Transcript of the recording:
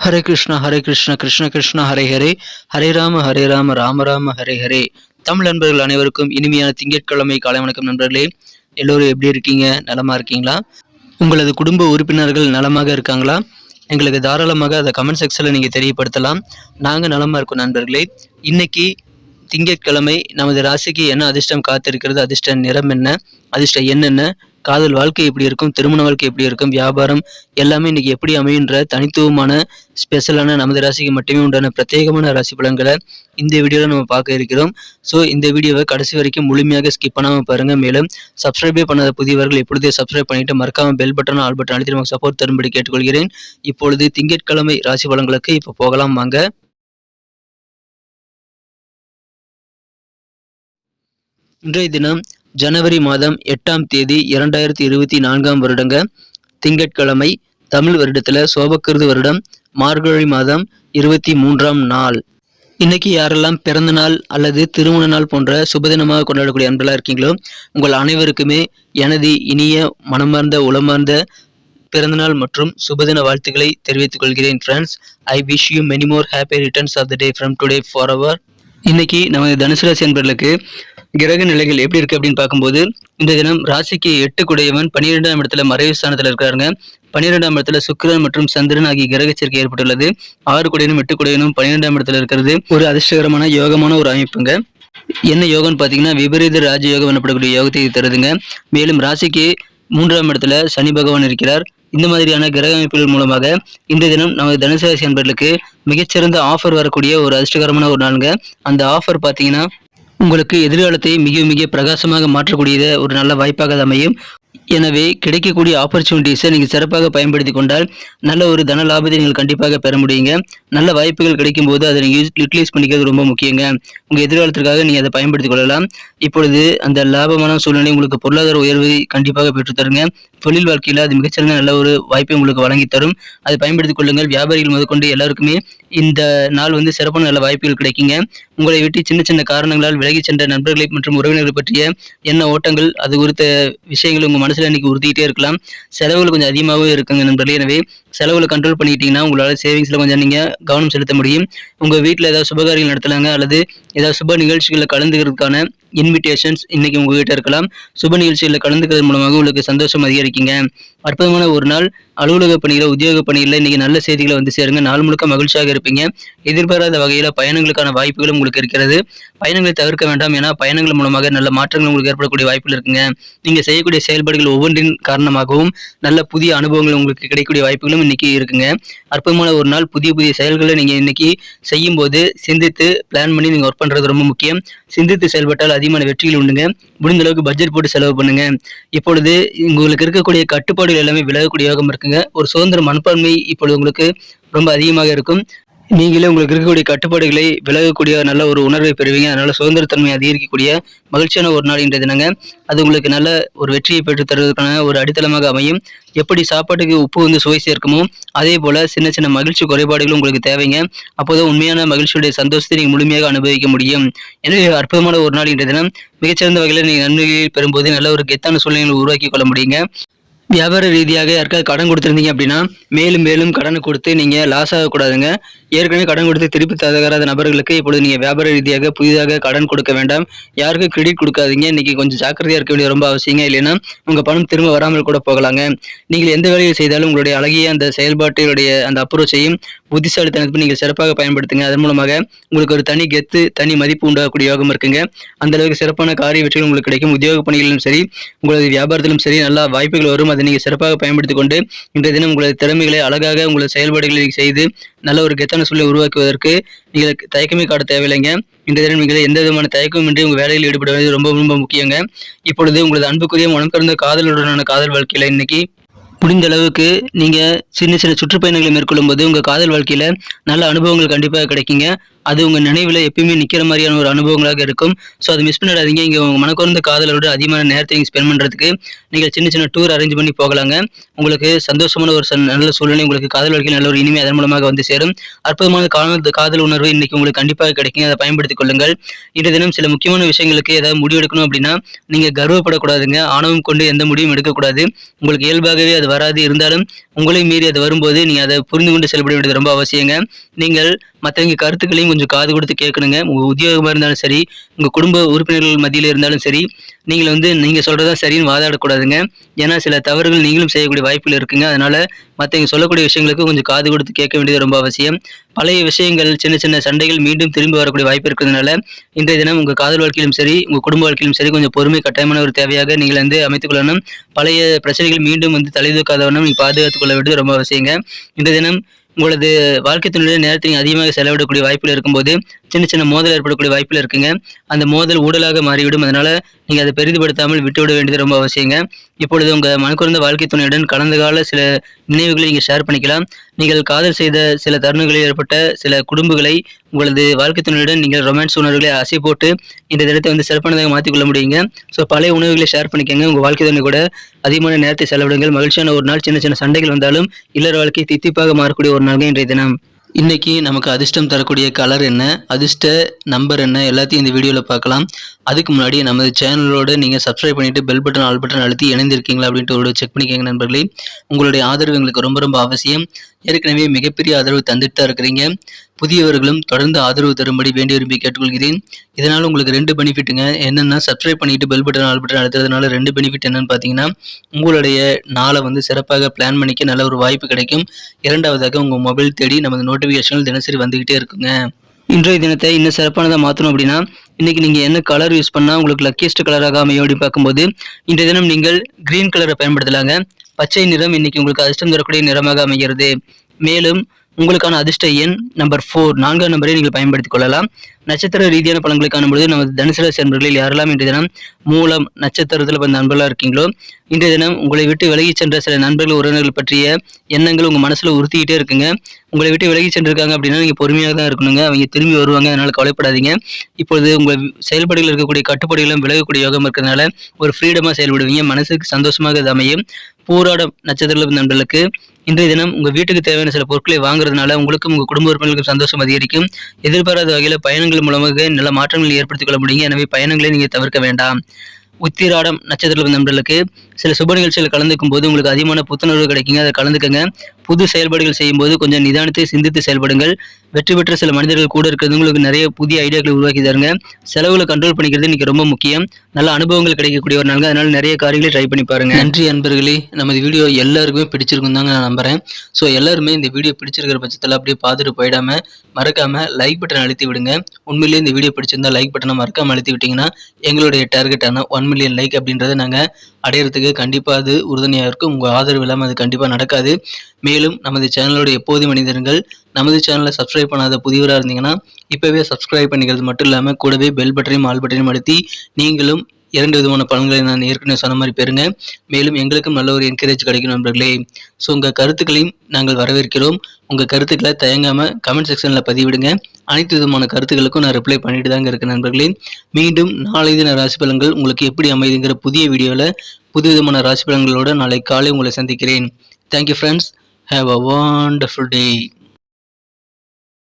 ஹரே கிருஷ்ண கிருஷ்ண கிருஷ்ண ஹரே ஹரே, ஹரே ராம ராம ராம ஹரே ஹரே. தமிழ் நண்பர்கள் அனைவருக்கும் இனிமையான திங்கட்கிழமை காலை வணக்கம் நண்பர்களே. எல்லோரும் எப்படி இருக்கீங்க? நலமா இருக்கீங்களா? உங்களது குடும்ப உறுப்பினர்கள் நலமாக இருக்காங்களா? எங்களுக்கு தாராளமாக அதை கமெண்ட் செக்ஷனில் நீங்கள் தெரியப்படுத்தலாம். நாங்கள் நலமாக இருக்கோம் நண்பர்களே. இன்னைக்கு திங்கட்கிழமை நமது ராசிக்கு என்ன அதிர்ஷ்டம் காத்திருக்கிறது, அதிர்ஷ்ட நிறம் என்ன, அதிர்ஷ்ட எண் என்ன, காதல் வாழ்க்கை எப்படி இருக்கும், திருமண வாழ்க்கை எப்படி இருக்கும், வியாபாரம் எல்லாமே இன்னைக்கு எப்படி அமையுன்ற தனித்துவமான ஸ்பெஷலான நமது ராசிக்கு மட்டுமே உண்டான பிரத்யேகமான ராசி பலன்களை இந்த வீடியோவில் நம்ம பார்க்க இருக்கிறோம். ஸோ இந்த வீடியோவை கடைசி வரைக்கும் முழுமையாக ஸ்கிப் பண்ணாமல் பாருங்க. மேலும் சப்ஸ்கிரைபே பண்ணாத புதியவர்கள் எப்பொழுதே சப்ஸ்கிரைப் பண்ணிட்டு மறக்காம பெல் பட்டன் ஆல் பட்டன் அழுத்தி நமக்கு சப்போர்ட் தரும்படி கேட்டுக்கொள்கிறேன். இப்பொழுது திங்கட்கிழமை ராசி பலன்களுக்கு இப்போ போகலாம் வாங்க. இன்றைய தினம் ஜனவரி மாதம் 8ஆம் தேதி 2024 வருடங்க திங்கட்கிழமை, தமிழ் வருடத்துல சோபக்கிருது வருடம் மார்கழி மாதம் 23ஆம் நாள். இன்னைக்கு யாரெல்லாம் பிறந்த நாள் அல்லது திருமண நாள் போன்ற சுபதினமாக கொண்டாடக்கூடிய அன்பர்களா இருக்கீங்களோ உங்கள் அனைவருக்குமே எனது இனிய மனமார்ந்த உளமார்ந்த பிறந்தநாள் மற்றும் சுபதின வாழ்த்துக்களை தெரிவித்துக் கொள்கிறேன். Friends, I wish you many more happy returns of the day from today forever. இன்னைக்கு நமது தனுசு ராசி அன்பர்களுக்கு கிரக நிலைகள் எப்படி இருக்கு அப்படின்னு பார்க்கும்போது, இந்த தினம் ராசிக்கு 8 குடையவன் 12ஆம் இடத்துல மறைவு ஸ்தானத்துல இருக்காருங்க. 12ஆம் இடத்துல சுக்கிரன் மற்றும் சந்திரன் ஆகிய கிரக சேர்க்கை ஏற்பட்டுள்ளது. 6 குடையனும் 8 குடையனும் 12ஆம் இடத்துல இருக்கிறது ஒரு அதிர்ஷ்டகரமான யோகமான ஒரு அமைப்புங்க. என்ன யோகம்னு பார்த்தீங்கன்னா விபரீத ராஜயோகம் எனப்படக்கூடிய யோகத்தை தருதுங்க. மேலும் ராசிக்கு 3ஆம் இடத்துல சனி பகவான் இருக்கிறார். இந்த மாதிரியான கிரக அமைப்புகள் மூலமாக இந்த தினம் நமது தனுசு ராசி அன்பர்களுக்கு மிகச்சிறந்த ஆஃபர் வரக்கூடிய ஒரு அதிர்ஷ்டகரமான ஒரு நாளுங்க. அந்த ஆஃபர் பார்த்தீங்கன்னா உங்களுக்கு எதிர்காலத்தை மிக மிக பிரகாசமாக மாற்றக்கூடிய ஒரு நல்ல வாய்ப்பாக அமையும். எனவே கிடைக்கக்கூடிய ஆப்பர்ச்சுனிட்டிஸை நீங்கள் சிறப்பாக பயன்படுத்தி கொண்டால் நல்ல ஒரு தன லாபத்தை நீங்கள் கண்டிப்பாக பெற முடியுங்க. நல்ல வாய்ப்புகள் கிடைக்கும் போது அதை நீங்கள் யூட்டிலைஸ் பண்ணிக்கிறது ரொம்ப முக்கியங்க. உங்கள் எதிர்காலத்திற்காக நீங்கள் அதை பயன்படுத்திக் கொள்ளலாம். இப்பொழுது அந்த லாபமான சூழ்நிலை உங்களுக்கு பொருளாதார உயர்வை கண்டிப்பாக பெற்றுத்தருங்க. தொழில் வாழ்க்கையில் அது மிகச்சிறந்த நல்ல ஒரு வாய்ப்பை உங்களுக்கு வழங்கி தரும். அதை பயன்படுத்திக் கொள்ளுங்கள். வியாபாரிகள் முதற்கொண்டு எல்லாருக்குமே இந்த நாள் சிறப்பான நல்ல வாய்ப்புகள் கிடைக்குங்க. உங்களை விட்டு சின்ன சின்ன காரணங்களால் விலகி சென்ற நண்பர்களை மற்றும் உறவினர்கள் பற்றிய என்ன ஓட்டங்கள் அது குறித்த விஷயங்கள் உங்கள் மனசில் இன்னைக்கு உறுத்திக்கிட்டே இருக்கலாம். செலவுகள் கொஞ்சம் அதிகமாகவே இருக்குங்க நண்பர்களே. எனவே செலவுகளை கண்ட்ரோல் பண்ணிக்கிட்டீங்கன்னா உங்களால் சேவிங்ஸில் கொஞ்சம் நீங்கள் கவனம் செலுத்த முடியும். உங்கள் வீட்டில் ஏதாவது சுபகாரியங்கள் நடத்தலாங்க அல்லது ஏதாவது சுப நிகழ்ச்சிகளில் கலந்துக்கிறதுக்கான இன்விடேஷன்ஸ் இன்னைக்கு உங்ககிட்ட இருக்கலாம். சுப நிகழ்ச்சிகளில் கலந்துக்கிறது மூலமாக உங்களுக்கு சந்தோஷம் அதிகரிக்குங்க. அற்புதமான ஒரு நாள். அலுவலக பணிகளை உத்தியோக பணிகளில் இன்னைக்கு நல்ல செய்திகளை சேருங்க. நாள் முழுக்க மகிழ்ச்சியாக இருப்பீங்க. எதிர்பாராத வகையில் பயணங்களுக்கான வாய்ப்புகளும் உங்களுக்கு இருக்கிறது. பயணங்களை தவிர்க்க வேண்டாம். ஏன்னா பயணங்கள் மூலமாக நல்ல மாற்றங்கள் உங்களுக்கு ஏற்படக்கூடிய வாய்ப்புகள் இருக்குங்க. நீங்க செய்யக்கூடிய செயல்பாடுகள் ஒவ்வொன்றின் காரணமாகவும் நல்ல புதிய அனுபவங்கள் உங்களுக்கு கிடைக்கக்கூடிய வாய்ப்புகளும் இன்னைக்கு இருக்குங்க. அற்புதமான ஒரு நாள். புதிய புதிய செயல்களை நீங்க இன்னைக்கு செய்யும் போது சிந்தித்து பிளான் பண்ணி நீங்க ஒர்க் பண்றது ரொம்ப முக்கியம். சிந்தித்து செயல்பட்டால் அதிகமான வெற்றிகள் உண்டுங்க. முடிந்த அளவுக்கு பட்ஜெட் போட்டு செலவு பண்ணுங்க. இப்பொழுது உங்களுக்கு இருக்கக்கூடிய கட்டுப்பாடுகள் எல்லாமே விலகக்கூடிய யோகம் இருக்குங்க. ஒரு சுதந்திர மனப்பான்மை இப்பொழுது உங்களுக்கு ரொம்ப அதிகமாக இருக்கும். நீங்களே உங்களுக்கு இருக்கக்கூடிய கட்டுப்பாடுகளை விலகக்கூடிய நல்ல ஒரு உணர்வை பெறுவீங்க. அதனால சுதந்திரத்தன்மை அதிகரிக்கக்கூடிய மகிழ்ச்சியான ஒரு நாள் இன்றைய தினங்க. அது உங்களுக்கு நல்ல ஒரு வெற்றியை பெற்றுத் தருவதற்கான ஒரு அடித்தளமாக அமையும். எப்படி சாப்பாட்டுக்கு உப்பு சுவை சேர்க்குமோ அதே போல சின்ன சின்ன மகிழ்ச்சி குறைபாடுகளும் உங்களுக்கு தேவைங்க. அப்போதான் உண்மையான மகிழ்ச்சியுடைய சந்தோஷத்தை நீங்கள் முழுமையாக அனுபவிக்க முடியும். எனவே அற்புதமான ஒரு நாள் இன்றைய தினம். மிகச்சிறந்த வகையில் நீங்கள் நன்மைகளை பெறும்போது நல்ல ஒரு கெத்தான சூழ்நிலைகளை உருவாக்கி கொள்ள முடியுங்க. வியாபார ரீதியாக யாருக்காவது கடன் கொடுத்துருந்தீங்க அப்படின்னா மேலும் மேலும் கடனை கொடுத்து நீங்கள் லாஸ் ஆகக்கூடாதுங்க. ஏற்கனவே கடன் கொடுத்து திருப்பி தராத நபர்களுக்கு இப்பொழுது நீங்கள் வியாபார ரீதியாக புதிதாக கடன் கொடுக்க வேண்டாம். யாருக்கும் கிரெடிட் கொடுக்காதீங்க. இன்னைக்கு கொஞ்சம் ஜாக்கிரதையாக இருக்க வேண்டிய ரொம்ப அவசியங்க. இல்லைன்னா உங்கள் பணம் திரும்ப வராமல் கூட போகலாங்க. நீங்கள் எந்த வேலையை செய்தாலும் உங்களுடைய அழகிய அந்த செயல்பாட்டுடைய அந்த அப்ரோச்சையும் புத்திசாலித்தனத்தையும் நீங்கள் சிறப்பாக பயன்படுத்துங்க. அதன் மூலமாக உங்களுக்கு ஒரு தனி கெத்து தனி மதிப்பு உண்டாகக்கூடிய யோகம் இருக்குங்க. அந்த அளவுக்கு சிறப்பான காரிய வெற்றிகள் உங்களுக்கு கிடைக்கும். உத்தியோக பணிகளிலும் சரி உங்களது வியாபாரத்திலும் சரி நல்ல வாய்ப்புகள் வரும். அதை நீங்கள் சிறப்பாக பயன்படுத்திக் கொண்டு இன்றைய தினம் உங்களது திறமைகளை அழகாக உங்களது செயல்பாடுகளை செய்து நல்ல ஒரு கெத்தான சூழலை உருவாக்குவதற்கு நீங்கள் தயக்கமே காட்ட தேவையில்லைங்க. இன்றைய தினம் நீங்கள் எந்த விதமான தயக்கமும் இன்றி உங்கள் வேலையில் ஈடுபட வேண்டியது ரொம்ப ரொம்ப முக்கியங்க. இப்பொழுது உங்களது அன்புக்குரிய மனம் கலந்த காதலுடனான காதல் வாழ்க்கையில இன்னைக்கு முடிந்த அளவுக்கு நீங்க சின்ன சின்ன சுற்றுப்பயணங்களை மேற்கொள்ளும் போது உங்க காதல் வாழ்க்கையில நல்ல அனுபவங்கள் கண்டிப்பாக கிடைக்குங்க. அது உங்கள் நினைவில் எப்பயுமே நிற்கிற மாதிரியான ஒரு அனுபவங்களாக இருக்கும். ஸோ அதை மிஸ் பண்ணிடாதீங்க. இங்கே உங்கள் மனக்குறந்த காதலோட அதிகமான நேரத்தை நீங்கள் ஸ்பெண்ட் பண்ணுறதுக்கு நீங்கள் சின்ன சின்ன டூர் அரேஞ்ச் பண்ணி போகலாங்க. உங்களுக்கு சந்தோஷமான ஒரு நல்ல சூழ்நிலை, உங்களுக்கு காதல் வாழ்க்கை நல்ல ஒரு இனிமை அதன் மூலமாக வந்து சேரும். அற்புதமான காதல் உணர்வு இன்னைக்கு உங்களுக்கு கண்டிப்பாக கிடைக்கும். அதை பயன்படுத்திக் கொள்ளுங்கள். இன்றைய தினம் சில முக்கியமான விஷயங்களுக்கு ஏதாவது முடிவு எடுக்கணும் அப்படின்னா நீங்கள் கர்வப்படக்கூடாதுங்க. ஆணவம் கொண்டு எந்த முடிவும் எடுக்கக்கூடாது. உங்களுக்கு இயல்பாகவே அது வராது. இருந்தாலும் உங்களை மீறி அது வரும்போது நீங்கள் அதை புரிந்து கொண்டு செயல்பட வேண்டியது ரொம்ப அவசியங்க. நீங்கள் மற்றவங்க கருத்துக்களையும் கொஞ்சம் காது கொடுத்து கேட்கணுங்க. உங்கள் உத்தியோகமாக இருந்தாலும் சரி, உங்கள் குடும்ப உறுப்பினர்கள் மத்தியில் இருந்தாலும் சரி, நீங்கள் சொல்கிறதா சரின்னு வாதாடக்கூடாதுங்க. ஏன்னா சில தவறுகள் நீங்களும் செய்யக்கூடிய வாய்ப்புகள் இருக்குங்க. அதனால் மற்றவங்க சொல்லக்கூடிய விஷயங்களுக்கு கொஞ்சம் காது கொடுத்து கேட்க வேண்டியது ரொம்ப அவசியம். பழைய விஷயங்கள், சின்ன சின்ன சண்டைகள் மீண்டும் திரும்பி வரக்கூடிய வாய்ப்பு இருக்கிறதுனால இன்றைய தினம் உங்கள் காதல் வாழ்க்கையிலும் சரி, உங்கள் குடும்ப வாழ்க்கையிலும் சரி கொஞ்சம் பொறுமை கட்டாயமான ஒரு தேவையாக நீங்கள் அமைத்துக் கொள்ளணும். பழைய பிரச்சனைகள் மீண்டும் தலைதூக்காத வண்ணம் நீங்கள் பாதுகாத்துக் கொள்ள வேண்டியது ரொம்ப அவசியங்க. இன்றைய தினம் உங்களது வாழ்க்கை துணையுடைய நேரத்தை நீங்கள் அதிகமாக செலவிடக்கூடிய வாய்ப்பில் இருக்கும்போது சின்ன சின்ன மோதல் ஏற்படக்கூடிய வாய்ப்பில் இருக்குங்க. அந்த மோதல் ஊடலாக மாறிவிடும். அதனால நீங்கள் அதை பெரிதுபடுத்தாமல் விட்டுவிட வேண்டியது ரொம்ப அவசியங்க. இப்பொழுது உங்கள் மனக்குறந்த வாழ்க்கை துணையுடன் கடந்த கால சில நினைவுகளை நீங்கள் ஷேர் பண்ணிக்கலாம். நீங்கள் காதல் செய்த சில தருணங்களில் ஏற்பட்ட சில குடும்பங்களை உங்களது வாழ்க்கை துணையுடன் நீங்கள் ரொமான்ஸ் உணர்வுகளை அசை போட்டு இந்த தினத்தை சிறப்பானதாக மாற்றிக்கொள்ள முடியுங்க. ஸோ பழைய உணவுகளை ஷேர் பண்ணிக்கோங்க. உங்கள் வாழ்க்கை துணை கூட அதிகமான நேரத்தை செலவிடுங்கள். மகிழ்ச்சியான ஒரு நாள். சின்ன சின்ன சண்டைகள் வந்தாலும் இல்லற வாழ்க்கை தித்திப்பாக மாறக்கூடிய ஒரு நாள் இன்றைய தினம். இன்னைக்கு நமக்கு அதிர்ஷ்டம் தரக்கூடிய கலர் என்ன, அதிர்ஷ்ட நம்பர் என்ன, எல்லாத்தையும் இந்த வீடியோவில் பார்க்கலாம். அதுக்கு முன்னாடி நமது சேனலோட நீங்கள் சப்ஸ்கிரைப் பண்ணிவிட்டு பெல் பட்டன் ஆல் பட்டன் அழுத்தி இணைந்திருக்கீங்களா அப்படின்ட்டு ஒரு செக் பண்ணிக்கோங்க நண்பர்களே. உங்களுடைய ஆதரவு எங்களுக்கு ரொம்ப ரொம்ப அவசியம். ஏற்கனவே மிகப்பெரிய ஆதரவு தந்துட்டு தான் இருக்கிறீங்க. புதியவர்களும் தொடர்ந்து ஆதரவு தரும்படி வேண்டி விரும்பி கேட்டுக்கொள்கிறேன். இதனால் உங்களுக்கு 2 பெனிஃபிட்டுங்க. என்னென்னா சப்ஸ்கிரைப் பண்ணிவிட்டு பெல் பட்டன் ஆல் பட்டன் அழுத்துறதுனால 2 பெனிஃபிட் என்னென்னு பார்த்தீங்கன்னா, உங்களுடைய நாளை சிறப்பாக பிளான் பண்ணிக்க நல்ல ஒரு வாய்ப்பு கிடைக்கும். இரண்டாவதாக உங்கள் மொபைல் தேடி நமது நோட்டிஃபிகேஷன்கள் தினசரி வந்துக்கிட்டே இருக்குங்க. இன்றைய தினத்தை இன்னும் சிறப்பானதாக மாற்றணும் அப்படின்னா இன்னைக்கு நீங்கள் என்ன கலர் யூஸ் பண்ணால் உங்களுக்கு லக்கியஸ்ட் கலராக அமையும் அப்படின்னு பார்க்கும்போது இன்றைய தினம் நீங்கள் கிரீன் கலரை பயன்படுத்தலாங்க. பச்சை நிறம் இன்னைக்கு உங்களுக்கு அதிர்ஷ்டம் தரக்கூடிய நிறமாக அமைகிறது. மேலும் உங்களுக்கான அதிர்ஷ்ட எண் நம்பர் 4, 4ஆம் நம்பரை நீங்கள் பயன்படுத்திக் கொள்ளலாம். நட்சத்திர ரீதியான பலன்களை காணும்பொழுது நமது தனுசு ராசி நண்பர்களில் யாரெல்லாம் இன்றைய தினம் மூலம் நட்சத்திரத்தில் வந்த நண்பர்களாக இருக்கீங்களோ இன்றைய தினம் உங்களை விட்டு விலகி சென்ற சில நண்பர்கள் உறவினர்கள் பற்றிய எண்ணங்கள் உங்கள் மனசில் உறுத்திக்கிட்டே இருக்குங்க. உங்களை விட்டு விலகி சென்றிருக்காங்க அப்படின்னா நீங்கள் பொறுமையாக தான் இருக்கணுங்க. அவங்க திரும்பி வருவாங்க. அதனால் கவலைப்படாதீங்க. இப்பொழுது உங்கள் செயல்பாடுகள் இருக்கக்கூடிய கட்டுப்பாடுகளும் விலகக்கூடிய யோகம் இருக்கிறதுனால ஒரு ஃப்ரீடமாக செயல்படுவீங்க. மனசுக்கு சந்தோஷமாக இது அமையும். பூராடம் நட்சத்திர நண்பர்களுக்கு இன்றைய தினம் உங்கள் வீட்டுக்கு தேவையான சில பொருட்களை வாங்குறதுனால உங்களுக்கும் உங்கள் குடும்ப உறுப்பினர்களுக்கும் சந்தோஷம் அதிகரிக்கும். எதிர்பாராத வகையில் பயணங்கள் மூலமாக நல்ல மாற்றங்களை ஏற்படுத்திக் கொள்ள முடியும். எனவே பயணங்களை நீங்கள் தவிர்க்க வேண்டாம். உத்திராடம் நட்சத்திர நண்பர்களுக்கு சில சுப நிகழ்ச்சிகள் கலந்துக்கும் போது உங்களுக்கு அதிகமான புத்துணர்வு கிடைக்குங்க. அதை கலந்துக்கங்க. புது செயல்பாடுகள் செய்யும் போது கொஞ்சம் நிதானத்தை சிந்தித்து செயல்படுங்கள். வெற்றி பெற்ற சில மனிதர்கள் கூட இருக்கிறது உங்களுக்கு நிறைய புதிய ஐடியாக்களை உருவாக்கி தருங்க. செலவுகளை கண்ட்ரோல் பண்ணிக்கிறது இன்னைக்கு ரொம்ப முக்கியம். நல்ல அனுபவங்கள் கிடைக்கக்கூடிய ஒரு நாள். அதனால நிறைய காரியங்களை ட்ரை பண்ணி பாருங்க. நன்றி அன்பர்களே. நமது வீடியோ எல்லாருக்குமே பிடிச்சிருக்கும் தாங்க நான் நம்புறேன். ஸோ எல்லாருமே இந்த வீடியோ பிடிச்சிருக்கிற பட்சத்தில் அப்படியே பார்த்துட்டு போயிடாம மறக்காம லைக் பட்டன் அழுத்தி விடுங்க. உண்மையிலேயே இந்த வீடியோ பிடிச்சிருந்தா லைக் பட்டனை மறக்காம அழுத்தி விட்டீங்கன்னா எங்களுடைய டார்கெட்டான 1 மில்லியன் லைக் அப்படின்றத நாங்கள் அடையிறதுக்கு கண்டிப்பாக அது உறுதுணையாக இருக்கும். உங்கள் ஆதரவு இல்லாமல் அது கண்டிப்பாக நடக்காது. மேலும் நமது சேனலோட எப்போதும் மனிதர்கள் நமது சேனலை சப்ஸ்கிரைப் பண்ணாத புதியவராக இருந்தீங்கன்னா இப்போவே சப்ஸ்கிரைப் பண்ணிக்கிறது மட்டும் இல்லாமல் கூடவே பெல் பட்டனையும் ஆல் பட்டனையும் அழுத்தி நீங்களும் 2 விதமான பலன்களை நான் ஏற்கனவே சொன்ன மாதிரி பெறுங்க. மேலும் எங்களுக்கும் நல்ல ஒரு என்கரேஜ் கிடைக்கும் நண்பர்களே. ஸோ உங்கள் கருத்துக்களையும் நாங்கள் வரவேற்கிறோம். உங்கள் கருத்துக்களை தயங்காமல் கமெண்ட் செக்ஷனில் பதிவிடுங்க. அனைத்து விதமான கருத்துக்களுக்கும் நான் ரிப்ளை பண்ணிட்டு தாங்க இருக்கேன் நண்பர்களே. மீண்டும் நாளை தின ராசி பலன்கள் உங்களுக்கு எப்படி அமைதுங்கிற புதிய வீடியோவில் புது விதமான ராசி பலன்களோடு நாளை காலை உங்களை சந்திக்கிறேன். Thank you friends. Have a wonderful day.